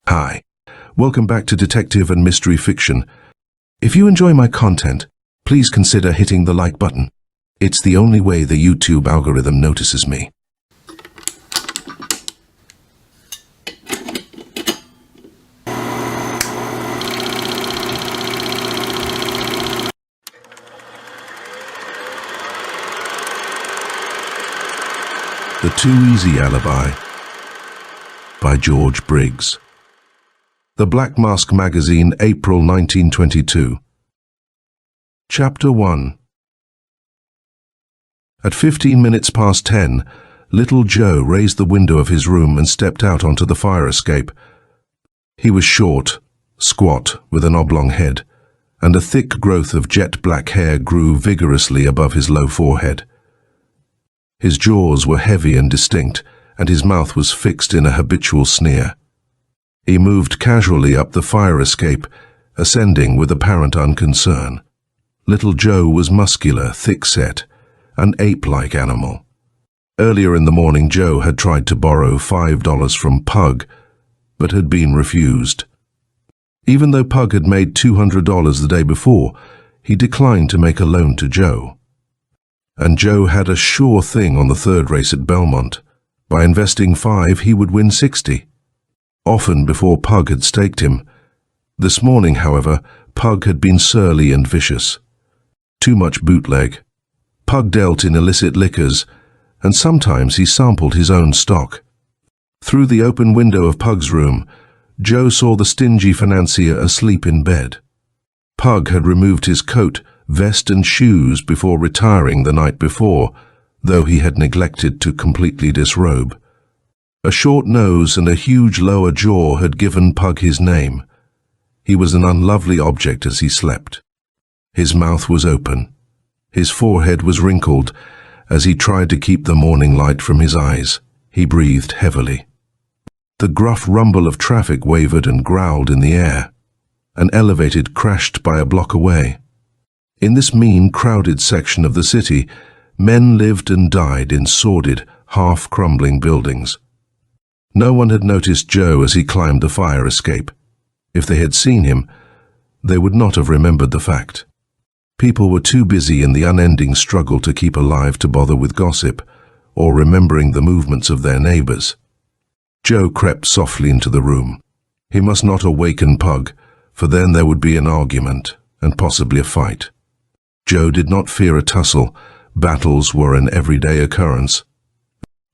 Hi, welcome back to Detective and Mystery Fiction. If you enjoy my content, please consider hitting the like button. It's the only way the YouTube algorithm notices me. The Too Easy Alibi by George Briggs. The Black Mask Magazine, April 1922. Chapter 1. At 15 minutes past 10, little Joe raised the window of his room and stepped out onto the fire escape. He was short, squat, with an oblong head, and a thick growth of jet black hair grew vigorously above his low forehead. His jaws were heavy and distinct, and his mouth was fixed in a habitual sneer. He moved casually up the fire escape, ascending with apparent unconcern. Little Joe was muscular, thick-set, an ape-like animal. Earlier in the morning, Joe had tried to borrow $5 from Pug, but had been refused. Even though Pug had made $200 the day before, he declined to make a loan to Joe. And Joe had a sure thing on the third race at Belmont. By investing $5, he would win $60. Often before Pug had staked him. This morning, however, Pug had been surly and vicious. Too much bootleg. Pug dealt in illicit liquors, and sometimes he sampled his own stock. Through the open window of Pug's room, Joe saw the stingy financier asleep in bed. Pug had removed his coat, vest and shoes before retiring the night before, though he had neglected to completely disrobe. A short nose and a huge lower jaw had given Pug his name. He was an unlovely object as he slept. His mouth was open. His forehead was wrinkled as he tried to keep the morning light from his eyes. He breathed heavily. The gruff rumble of traffic wavered and growled in the air. An elevated crashed by a block away. In this mean, crowded section of the city, men lived and died in sordid, half-crumbling buildings. No one had noticed Joe as he climbed the fire escape. If they had seen him, they would not have remembered the fact. People were too busy in the unending struggle to keep alive to bother with gossip or remembering the movements of their neighbors. Joe crept softly into the room. He must not awaken Pug, for then there would be an argument and possibly a fight. Joe did not fear a tussle. Battles were an everyday occurrence.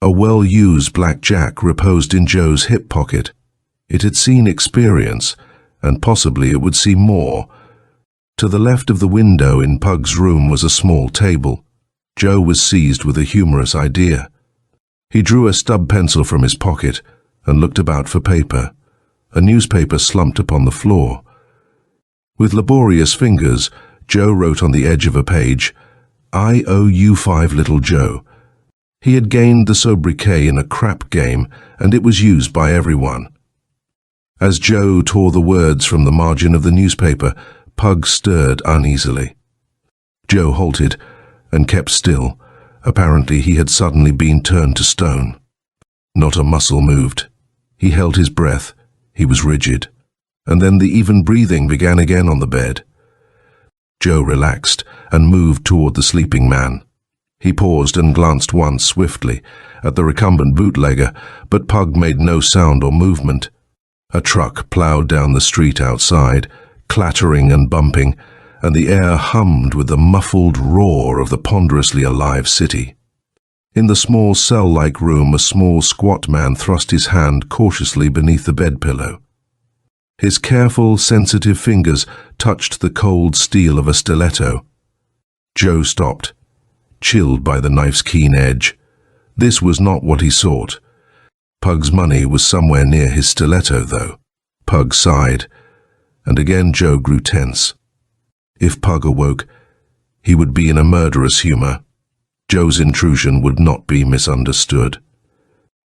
A well-used blackjack reposed in Joe's hip pocket. It had seen experience, and possibly it would see more. To the left of the window in Pug's room was a small table. Joe was seized with a humorous idea. He drew a stub pencil from his pocket and looked about for paper. A newspaper slumped upon the floor. With laborious fingers, Joe wrote on the edge of a page, "I owe you 5, little Joe." He had gained the sobriquet in a crap game, and it was used by everyone. As Joe tore the words from the margin of the newspaper, Pug stirred uneasily. Joe halted and kept still. Apparently he had suddenly been turned to stone. Not a muscle moved. He held his breath. He was rigid. And then the even breathing began again on the bed. Joe relaxed and moved toward the sleeping man. He paused and glanced once swiftly at the recumbent bootlegger, but Pug made no sound or movement. A truck plowed down the street outside, clattering and bumping, and the air hummed with the muffled roar of the ponderously alive city. In the small cell-like room, a small squat man thrust his hand cautiously beneath the bed pillow. His careful, sensitive fingers touched the cold steel of a stiletto. Joe stopped, chilled by the knife's keen edge. This was not what he sought. Pug's money was somewhere near his stiletto, though. Pug sighed, and again Joe grew tense. If Pug awoke, he would be in a murderous humor. Joe's intrusion would not be misunderstood.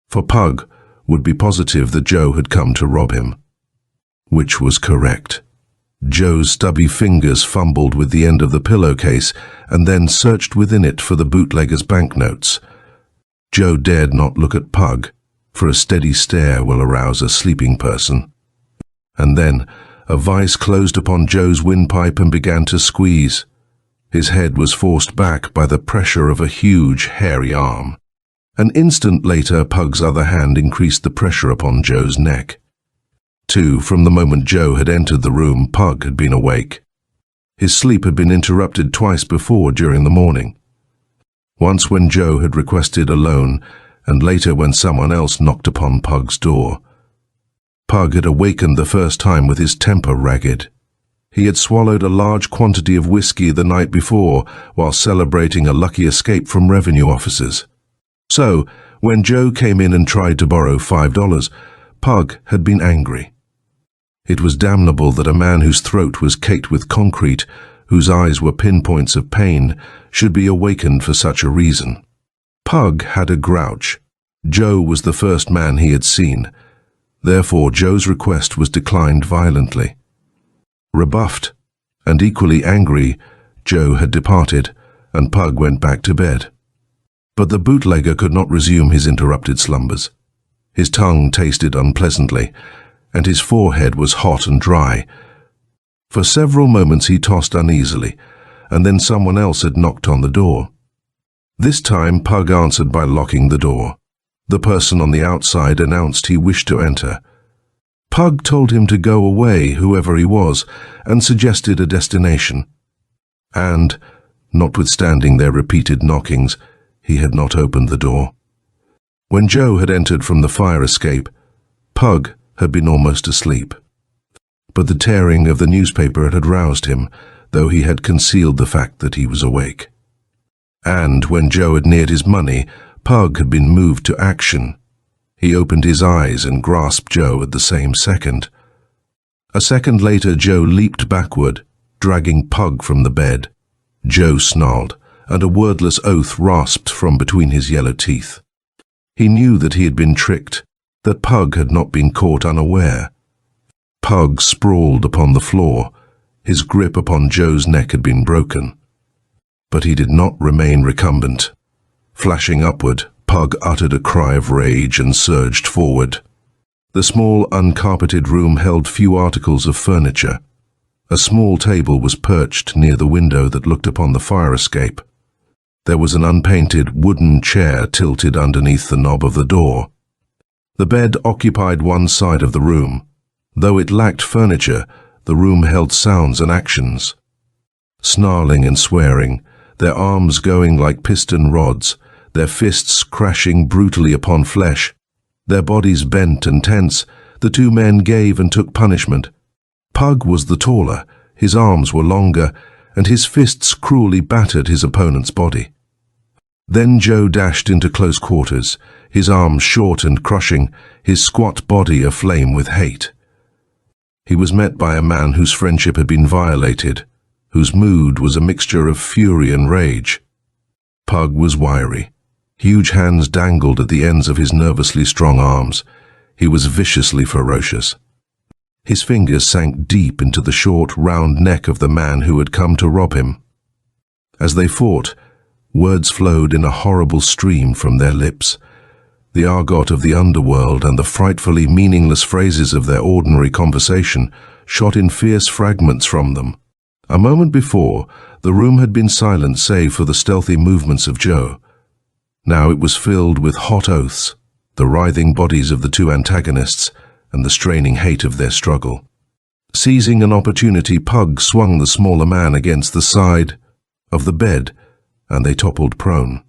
For Pug would be positive that Joe had come to rob him. Which was correct. Joe's stubby fingers fumbled with the end of the pillowcase and then searched within it for the bootlegger's banknotes. Joe dared not look at Pug, for a steady stare will arouse a sleeping person. And then a vice closed upon Joe's windpipe and began to squeeze. His head was forced back by the pressure of a huge, hairy arm. An instant later, Pug's other hand increased the pressure upon Joe's neck. From the moment Joe had entered the room, Pug had been awake. His sleep had been interrupted twice before during the morning. Once when Joe had requested alone, and later when someone else knocked upon Pug's door. Pug had awakened the first time with his temper ragged. He had swallowed a large quantity of whiskey the night before while celebrating a lucky escape from revenue officers. So, when Joe came in and tried to borrow $5, Pug had been angry. It was damnable that a man whose throat was caked with concrete, whose eyes were pinpoints of pain, should be awakened for such a reason. Pug had a grouch. Joe was the first man he had seen. Therefore, Joe's request was declined violently. Rebuffed, and equally angry, Joe had departed, and Pug went back to bed. But the bootlegger could not resume his interrupted slumbers. His tongue tasted unpleasantly, and his forehead was hot and dry. For several moments he tossed uneasily, and then someone else had knocked on the door. This time Pug answered by locking the door. The person on the outside announced he wished to enter. Pug told him to go away, whoever he was, and suggested a destination. And, notwithstanding their repeated knockings, he had not opened the door. When Joe had entered from the fire escape, Pug had been almost asleep. But the tearing of the newspaper had roused him, though he had concealed the fact that he was awake. And when Joe had neared his money, Pug had been moved to action. He opened his eyes and grasped Joe at the same second. A second later, Joe leaped backward, dragging Pug from the bed. Joe snarled, and a wordless oath rasped from between his yellow teeth. He knew that he had been tricked, that Pug had not been caught unaware. Pug sprawled upon the floor. His grip upon Joe's neck had been broken. But he did not remain recumbent. Flashing upward, Pug uttered a cry of rage and surged forward. The small, uncarpeted room held few articles of furniture. A small table was perched near the window that looked upon the fire escape. There was an unpainted wooden chair tilted underneath the knob of the door. The bed occupied one side of the room. Though it lacked furniture, the room held sounds and actions. Snarling and swearing, their arms going like piston rods, their fists crashing brutally upon flesh, their bodies bent and tense, the two men gave and took punishment. Pug was the taller, his arms were longer, and his fists cruelly battered his opponent's body. Then Joe dashed into close quarters, his arms short and crushing, his squat body aflame with hate. He was met by a man whose friendship had been violated, whose mood was a mixture of fury and rage. Pug was wiry. Huge hands dangled at the ends of his nervously strong arms. He was viciously ferocious. His fingers sank deep into the short, round neck of the man who had come to rob him. As they fought, words flowed in a horrible stream from their lips. The argot of the underworld and the frightfully meaningless phrases of their ordinary conversation shot in fierce fragments from them. A moment before, the room had been silent save for the stealthy movements of Joe. Now it was filled with hot oaths, the writhing bodies of the two antagonists, and the straining hate of their struggle. Seizing an opportunity, Pug swung the smaller man against the side of the bed, and they toppled prone.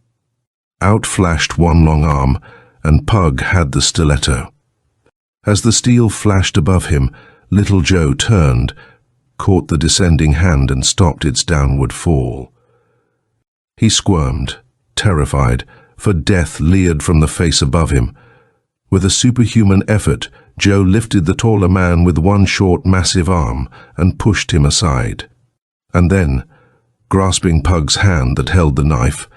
Out flashed one long arm, and Pug had the stiletto. As the steel flashed above him, little Joe turned, caught the descending hand and stopped its downward fall. He squirmed, terrified, for death leered from the face above him. With a superhuman effort, Joe lifted the taller man with one short, massive arm and pushed him aside. And then, grasping Pug's hand that held the knife,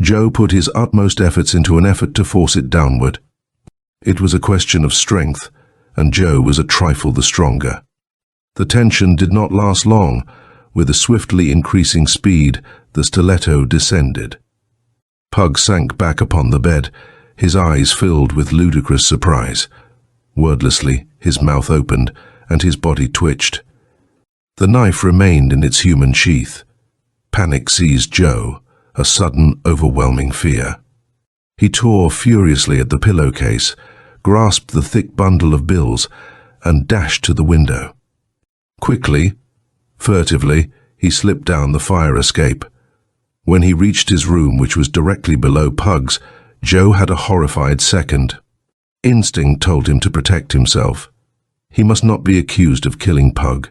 Joe put his utmost efforts into an effort to force it downward. It was a question of strength, and Joe was a trifle the stronger. The tension did not last long. With a swiftly increasing speed, the stiletto descended. Pug sank back upon the bed, his eyes filled with ludicrous surprise. Wordlessly, his mouth opened, and his body twitched. The knife remained in its human sheath. Panic seized Joe, a sudden, overwhelming fear. He tore furiously at the pillowcase, grasped the thick bundle of bills, and dashed to the window. Quickly, furtively, he slipped down the fire escape. When he reached his room, which was directly below Pug's, Joe had a horrified second. Instinct told him to protect himself. He must not be accused of killing Pug.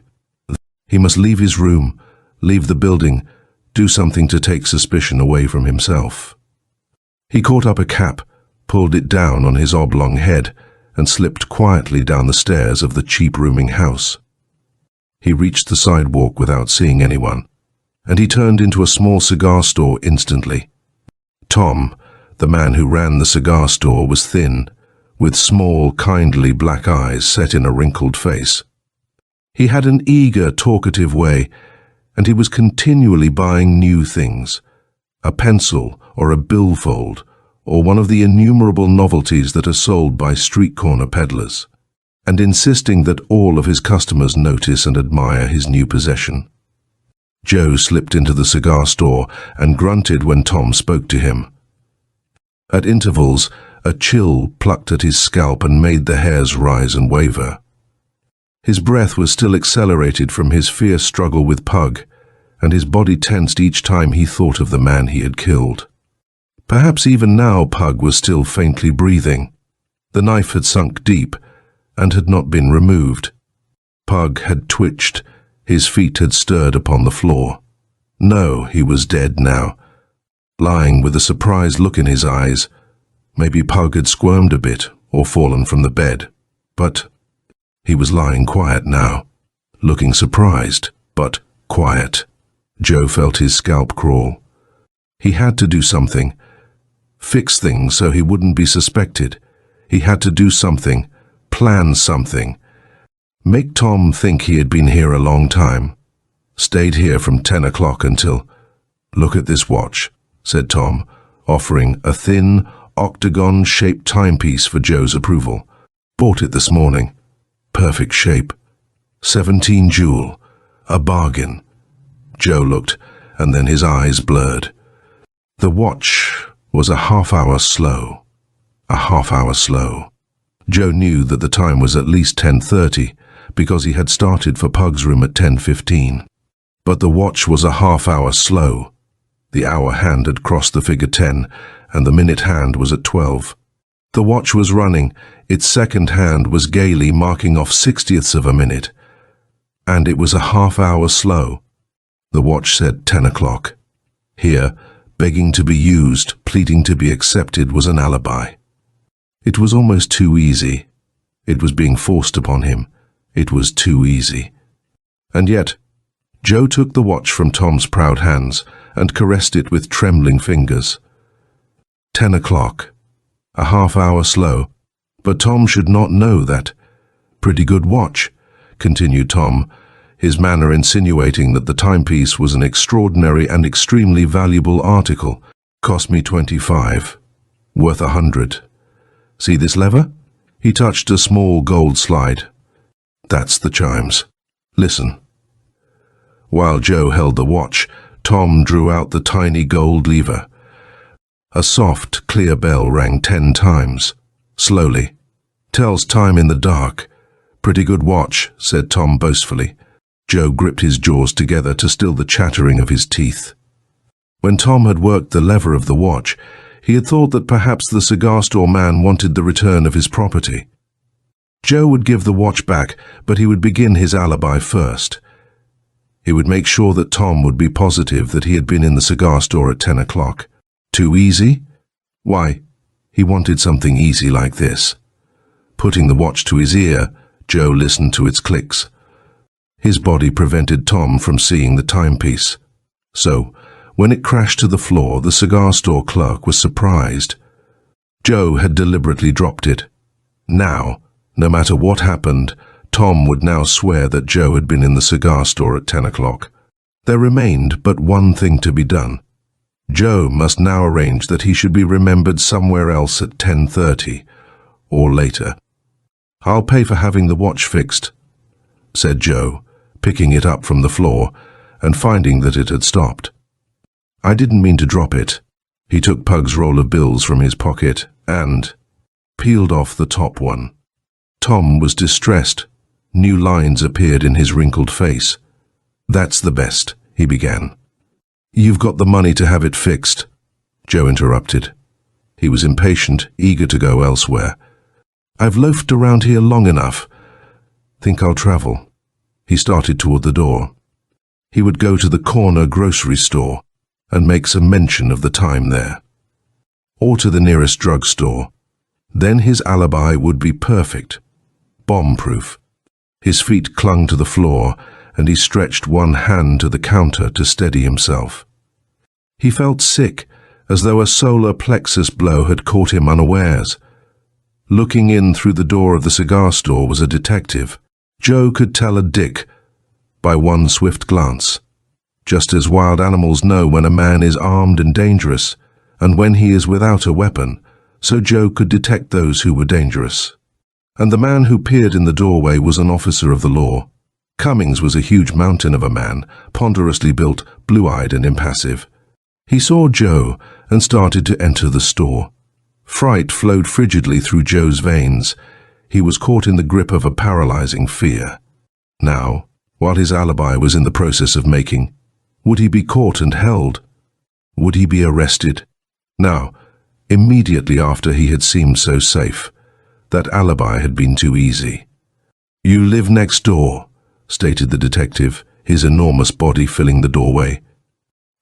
He must leave his room, leave the building, do something to take suspicion away from himself. He caught up a cap, pulled it down on his oblong head, and slipped quietly down the stairs of the cheap-rooming house. He reached the sidewalk without seeing anyone, and he turned into a small cigar store instantly. Tom, the man who ran the cigar store, was thin, with small, kindly black eyes set in a wrinkled face. He had an eager, talkative way, and he was continually buying new things, a pencil or a billfold, or one of the innumerable novelties that are sold by street-corner peddlers, and insisting that all of his customers notice and admire his new possession. Joe slipped into the cigar store and grunted when Tom spoke to him. At intervals, a chill plucked at his scalp and made the hairs rise and waver. His breath was still accelerated from his fierce struggle with Pug, and his body tensed each time he thought of the man he had killed. Perhaps even now Pug was still faintly breathing. The knife had sunk deep and had not been removed. Pug had twitched, his feet had stirred upon the floor. No, he was dead now, lying with a surprised look in his eyes. Maybe Pug had squirmed a bit or fallen from the bed, but he was lying quiet now, looking surprised, but quiet. Joe felt his scalp crawl. He had to do something. Fix things so he wouldn't be suspected. He had to do something, plan something. Make Tom think he had been here a long time. Stayed here from 10 o'clock until... "Look at this watch," said Tom, offering a thin, octagon-shaped timepiece for Joe's approval. "Bought it this morning. Perfect shape. 17 jewel. A bargain." Joe looked, and then his eyes blurred. The watch was a half-hour slow. A half-hour slow. Joe knew that the time was at least 10:30, because he had started for Pug's room at 10:15. But the watch was a half-hour slow. The hour hand had crossed the figure 10, and the minute hand was at 12. The watch was running, its second hand was gaily marking off 60ths of a minute. And it was a half-hour slow. The watch said 10 o'clock. Here, begging to be used, pleading to be accepted, was an alibi. It was almost too easy. It was being forced upon him. It was too easy. And yet, Joe took the watch from Tom's proud hands and caressed it with trembling fingers. 10 o'clock. A half-hour slow. But Tom should not know that. "Pretty good watch," continued Tom, his manner insinuating that the timepiece was an extraordinary and extremely valuable article. "Cost me 25. Worth 100. See this lever?" He touched a small gold slide. "That's the chimes. Listen." While Joe held the watch, Tom drew out the tiny gold lever. A soft, clear bell rang 10 times. Slowly. "Tells time in the dark. Pretty good watch," said Tom boastfully. Joe gripped his jaws together to still the chattering of his teeth. When Tom had worked the lever of the watch, he had thought that perhaps the cigar store man wanted the return of his property. Joe would give the watch back, but he would begin his alibi first. He would make sure that Tom would be positive that he had been in the cigar store at 10 o'clock. Too easy? Why, he wanted something easy like this. Putting the watch to his ear, Joe listened to its clicks. His body prevented Tom from seeing the timepiece. So, when it crashed to the floor, the cigar store clerk was surprised. Joe had deliberately dropped it. Now, no matter what happened, Tom would now swear that Joe had been in the cigar store at 10 o'clock. There remained but one thing to be done. Joe must now arrange that he should be remembered somewhere else at 10:30, or later. "I'll pay for having the watch fixed." said Joe, picking it up from the floor and finding that it had stopped. "I didn't mean to drop it." He took Pug's roll of bills from his pocket and peeled off the top one. Tom was distressed. New lines appeared in his wrinkled face. "That's the best," he began. "You've got the money to have it fixed," Joe interrupted. He was impatient, eager to go elsewhere. "I've loafed around here long enough. Think I'll travel." He started toward the door. He would go to the corner grocery store and make some mention of the time there, or to the nearest drugstore. Then his alibi would be perfect, bomb-proof. His feet clung to the floor, and he stretched one hand to the counter to steady himself. He felt sick, as though a solar plexus blow had caught him unawares. Looking in through the door of the cigar store was a detective. Joe could tell a dick by one swift glance. Just as wild animals know when a man is armed and dangerous, and when he is without a weapon, so Joe could detect those who were dangerous. And the man who peered in the doorway was an officer of the law. Cummings was a huge mountain of a man, ponderously built, blue-eyed and impassive. He saw Joe and started to enter the store. Fright flowed frigidly through Joe's veins. He was caught in the grip of a paralyzing fear. Now, while his alibi was in the process of making, would he be caught and held? Would he be arrested? Now, immediately after he had seemed so safe, that alibi had been too easy. "You live next door," stated the detective, his enormous body filling the doorway.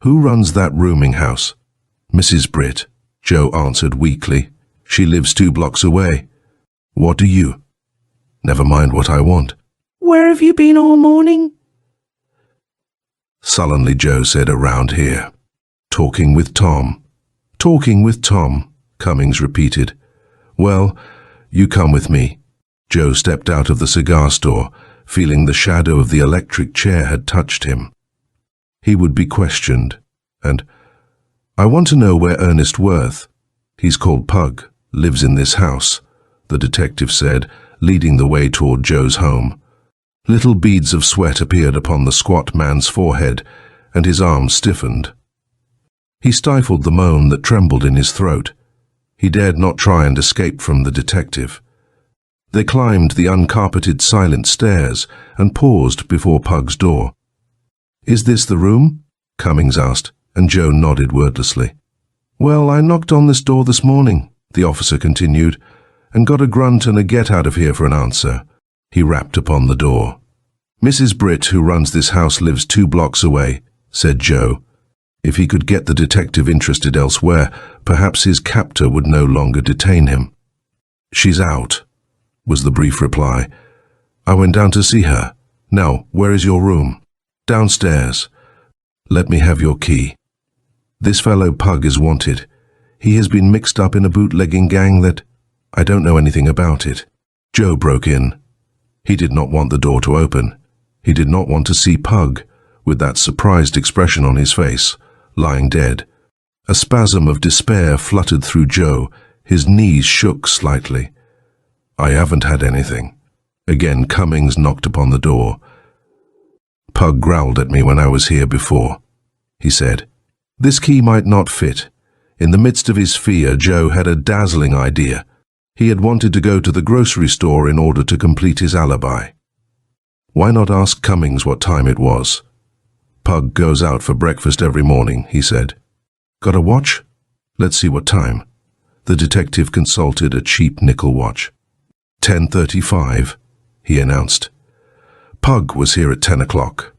"Who runs that rooming house?" "Mrs. Britt," Joe answered weakly. "She lives 2 blocks away." "What do you?" "Never mind what I want." "Where have you been all morning?" Sullenly Joe said, "Around here." "Talking with Tom." "Talking with Tom," Cummings repeated. "Well, you come with me." Joe stepped out of the cigar store, feeling the shadow of the electric chair had touched him. He would be questioned, and, "I want to know where Ernest Worth." "He's called Pug, lives in this house," the detective said, leading the way toward Joe's home. Little beads of sweat appeared upon the squat man's forehead, and his arms stiffened. He stifled the moan that trembled in his throat. He dared not try and escape from the detective. They climbed the uncarpeted silent stairs and paused before Pug's door. "Is this the room?" Cummings asked, and Joe nodded wordlessly. "Well, I knocked on this door this morning," the officer continued, "and got a grunt and a get out of here for an answer." He rapped upon the door. "Mrs. Britt, who runs this house, lives 2 blocks away," said Joe. If he could get the detective interested elsewhere, perhaps his captor would no longer detain him. "She's out," was the brief reply. "I went down to see her. Now, where is your room?" "Downstairs." "Let me have your key." "This fellow Pug is wanted. He has been mixed up in a bootlegging gang that—" "I don't know anything about it." Joe broke in. He did not want the door to open. He did not want to see Pug, with that surprised expression on his face, lying dead. A spasm of despair fluttered through Joe. His knees shook slightly. "I haven't had anything." Again Cummings knocked upon the door. "Pug growled at me when I was here before," he said. This key might not fit. In the midst of his fear, Joe had a dazzling idea. He had wanted to go to the grocery store in order to complete his alibi. Why not ask Cummings what time it was? "Pug goes out for breakfast every morning," he said. "Got a watch? Let's see what time." The detective consulted a cheap nickel watch. 10:35, he announced. Pug was here at 10 o'clock.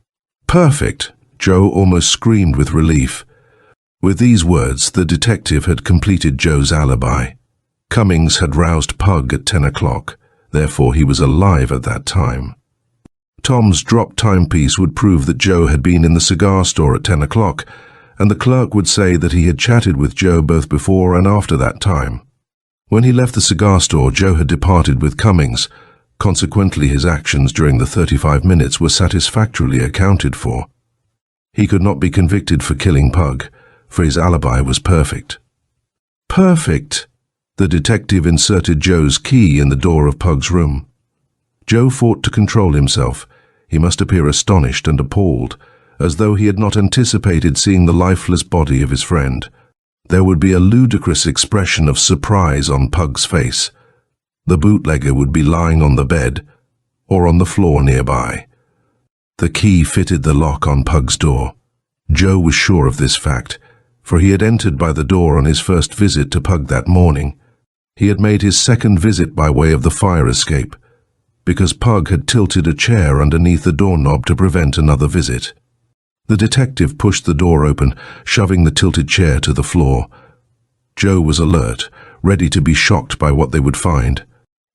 "Perfect!" Joe almost screamed with relief. With these words, the detective had completed Joe's alibi. Cummings had roused Pug at 10 o'clock, therefore he was alive at that time. Tom's dropped timepiece would prove that Joe had been in the cigar store at 10 o'clock, and the clerk would say that he had chatted with Joe both before and after that time. When he left the cigar store, Joe had departed with Cummings. Consequently, his actions during the 35 minutes were satisfactorily accounted for. He could not be convicted for killing Pug, for his alibi was perfect. Perfect! The detective inserted Joe's key in the door of Pug's room. Joe fought to control himself. He must appear astonished and appalled, as though he had not anticipated seeing the lifeless body of his friend. There would be a ludicrous expression of surprise on Pug's face. The bootlegger would be lying on the bed, or on the floor nearby. The key fitted the lock on Pug's door. Joe was sure of this fact, for he had entered by the door on his first visit to Pug that morning. He had made his second visit by way of the fire escape, because Pug had tilted a chair underneath the doorknob to prevent another visit. The detective pushed the door open, shoving the tilted chair to the floor. Joe was alert, ready to be shocked by what they would find.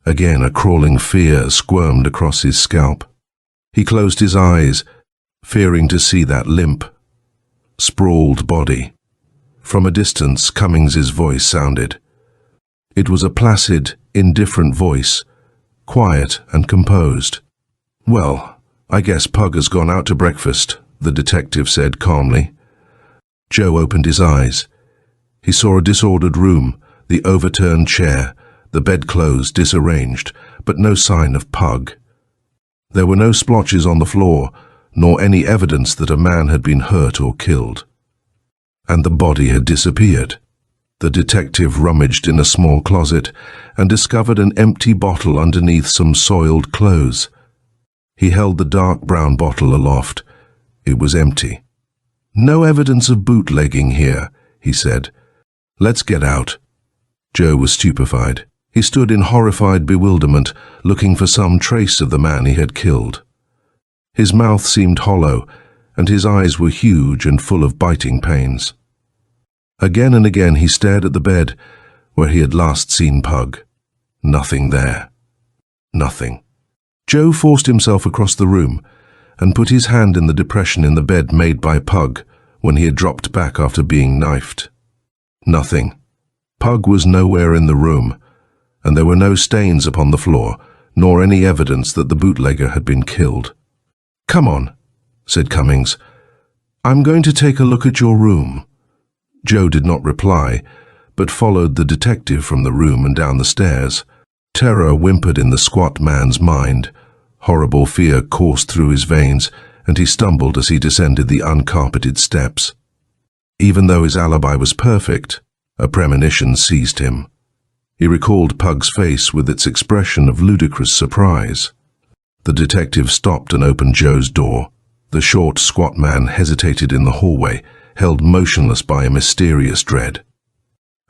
Again, a crawling fear squirmed across his scalp. He closed his eyes, fearing to see that limp, sprawled body. From a distance, Cummings's voice sounded. It was a placid, indifferent voice, quiet and composed. "Well, I guess Pug has gone out to breakfast," the detective said calmly. Joe opened his eyes. He saw a disordered room, the overturned chair, the bedclothes disarranged, but no sign of Pug. There were no splotches on the floor, nor any evidence that a man had been hurt or killed. And the body had disappeared. The detective rummaged in a small closet and discovered an empty bottle underneath some soiled clothes. He held the dark brown bottle aloft. It was empty. "No evidence of bootlegging here," he said. "Let's get out." Joe was stupefied. He stood in horrified bewilderment, looking for some trace of the man he had killed. His mouth seemed hollow, and his eyes were huge and full of biting pains. Again and again he stared at the bed where he had last seen Pug. Nothing there. Nothing. Joe forced himself across the room and put his hand in the depression in the bed made by Pug when he had dropped back after being knifed. Nothing. Pug was nowhere in the room, and there were no stains upon the floor, nor any evidence that the bootlegger had been killed. "Come on," said Cummings. "I'm going to take a look at your room." Joe did not reply, but followed the detective from the room and down the stairs. Terror whimpered in the squat man's mind. Horrible fear coursed through his veins, and he stumbled as he descended the uncarpeted steps. Even though his alibi was perfect, a premonition seized him. He recalled Pug's face with its expression of ludicrous surprise. The detective stopped and opened Joe's door. The short, squat man hesitated in the hallway, held motionless by a mysterious dread.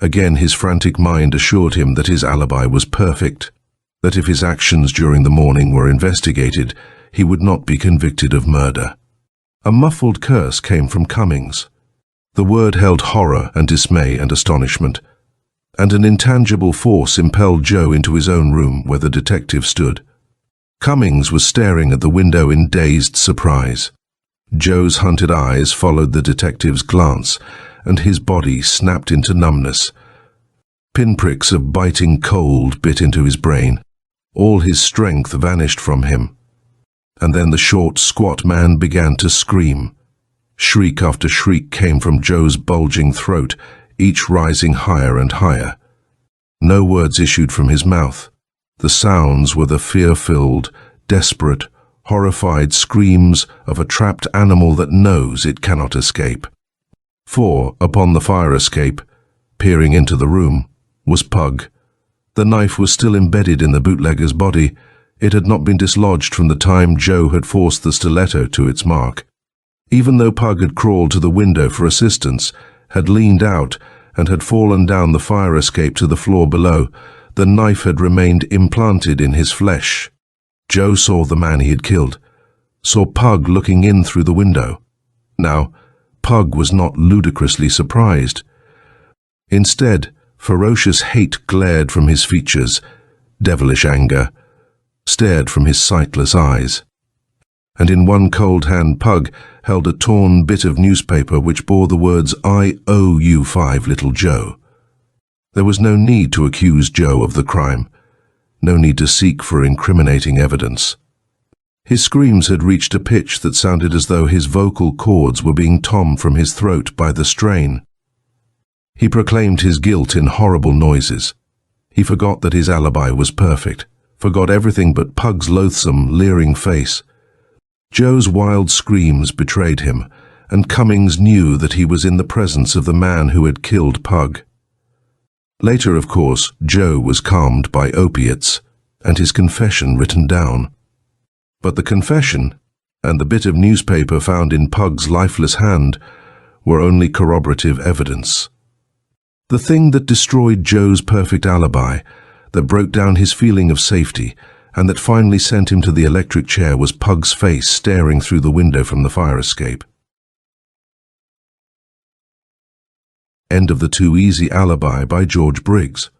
Again his frantic mind assured him that his alibi was perfect, that if his actions during the morning were investigated, he would not be convicted of murder. A muffled curse came from Cummings. The word held horror and dismay and astonishment, and an intangible force impelled Joe into his own room where the detective stood. Cummings was staring at the window in dazed surprise. Joe's hunted eyes followed the detective's glance, and his body snapped into numbness. Pinpricks of biting cold bit into his brain. All his strength vanished from him. And then the short, squat man began to scream. Shriek after shriek came from Joe's bulging throat, each rising higher and higher. No words issued from his mouth. The sounds were the fear-filled, desperate, horrified screams of a trapped animal that knows it cannot escape. For, upon the fire escape, peering into the room, was Pug. The knife was still embedded in the bootlegger's body. It had not been dislodged from the time Joe had forced the stiletto to its mark. Even though Pug had crawled to the window for assistance, had leaned out, and had fallen down the fire escape to the floor below, the knife had remained implanted in his flesh. Joe saw the man he had killed, saw Pug looking in through the window. Now, Pug was not ludicrously surprised. Instead, ferocious hate glared from his features, devilish anger stared from his sightless eyes. And in one cold hand Pug held a torn bit of newspaper which bore the words, "I owe you 5, little Joe." There was no need to accuse Joe of the crime, no need to seek for incriminating evidence. His screams had reached a pitch that sounded as though his vocal cords were being torn from his throat by the strain. He proclaimed his guilt in horrible noises. He forgot that his alibi was perfect, forgot everything but Pug's loathsome, leering face. Joe's wild screams betrayed him, and Cummings knew that he was in the presence of the man who had killed Pug. Later, of course, Joe was calmed by opiates, and his confession written down. But the confession, and the bit of newspaper found in Pug's lifeless hand, were only corroborative evidence. The thing that destroyed Joe's perfect alibi, that broke down his feeling of safety, and that finally sent him to the electric chair was Pug's face staring through the window from the fire escape. End of The Too Easy Alibi by George Briggs.